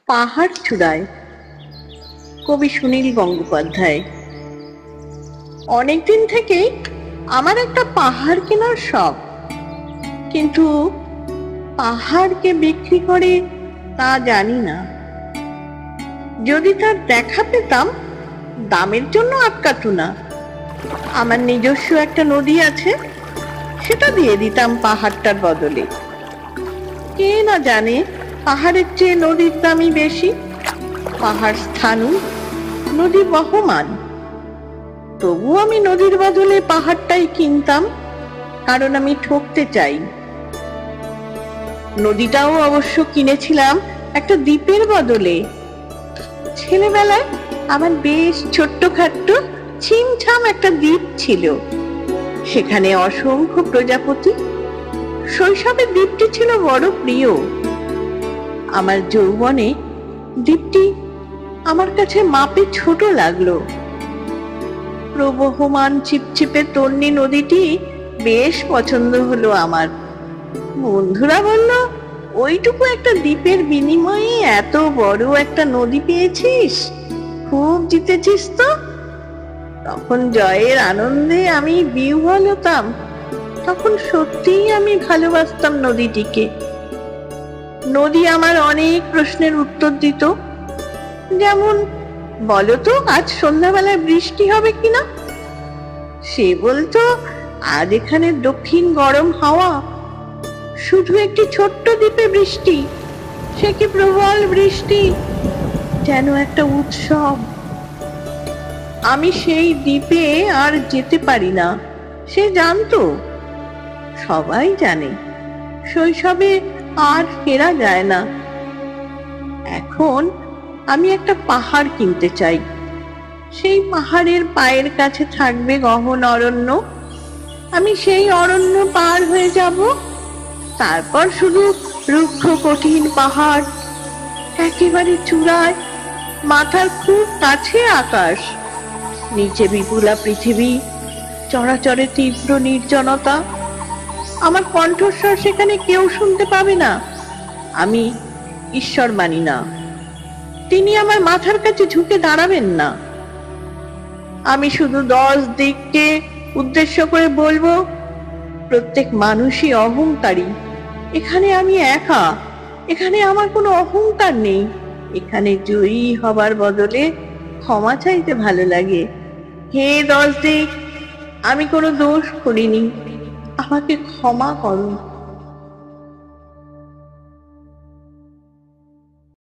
পাহাড় চূড়ায়, কবি সুনীল গঙ্গোপাধ্যায়। অনেকদিন থেকেই আমার একটা পাহাড় কেনার শখ, কিন্তু পাহাড়কে বিক্রি করে তা জানি না। যদি তার দেখা পেতাম, দামের জন্য আটকাতো না। আমার নিজস্ব একটা নদী আছে, সেটা দিয়ে দিতাম পাহাড়টার বদলে। কে না জানে পাহাড়ের চেয়ে নদীর দামই বেশি। পাহাড় স্থানু, নদী বহমান। তবু আমি নদীর বদলে পাহাড়টাই কিনতাম, কারণ আমি ঠকতে চাই। নদীটাও অবশ্য কিনেছিলাম একটা দ্বীপের বদলে। ছেলেবেলায় আমার বেশ ছোট্টখাট্ট ছিমছাম একটা দ্বীপ ছিল, সেখানে অসংখ্য প্রজাপতি। শৈশবে দ্বীপটি ছিল বড় প্রিয়। আমার যৌবনে দ্বীপটি আমার কাছে মাপে ছোট লাগলো। প্রবহমান চিপচিপে তন্নি নদীটি বেশ পছন্দ হলো আমার। বন্ধুরা বলল, ওইটুকু একটা দ্বীপের বিনিময়ে এত বড় একটা নদী পেয়েছিস, খুব জিতেছিস তো। তখন জয়ের আনন্দে আমি বিহ্বল হতাম। তখন সত্যিই আমি ভালোবাসতাম নদীটিকে। নদী আমার অনেক প্রশ্নের উত্তর দিত, যেমন, বলতো আজ সন্ধ্যাবেলায় বৃষ্টি হবে কিনা। সে বলতো, আজ এখানে দক্ষিণ গরম হাওয়া, শুধু একটি ছোট্ট দ্বীপে বৃষ্টি, সে কি প্রবল বৃষ্টি, যেন একটা উৎসব। আমি সেই দ্বীপে আর যেতে পারি না, সে জানতো। সবাই জানে, শৈশবে আর ফেরা যায় না। এখন আমি একটা পাহাড় কিনতে চাই। সেই পাহাড়ের পায়ের কাছে থাকবে গহন অরণ্য। আমি সেই অরণ্য পার হয়ে যাব, তারপর শুধু রুক্ষ কঠিন পাহাড়, একেবারে চূড়ায়, মাথার খুব কাছে আকাশ, নিচে বিপুলা পৃথিবী, চরাচরে তীব্র নির্জনতা। আমার কণ্ঠস্বর সেখানে কেউ শুনতে পাবে না। আমি ঈশ্বর মানি না, তিনি আমার মাথার কাছে ঝুঁকে দাঁড়াবেন না। আমি শুধু 10 দিককে উদ্দেশ্য করে বলবো, প্রত্যেক মানুষই অহংকারী। এখানে আমি একা, এখানে আমার কোনো অহংকার নেই। এখানে জয়ী হবার বদলে ক্ষমা চাইতে ভালো লাগে। হে 10 দিক, আমি কোনো দোষ করিনি, আমাকে ক্ষমা করো।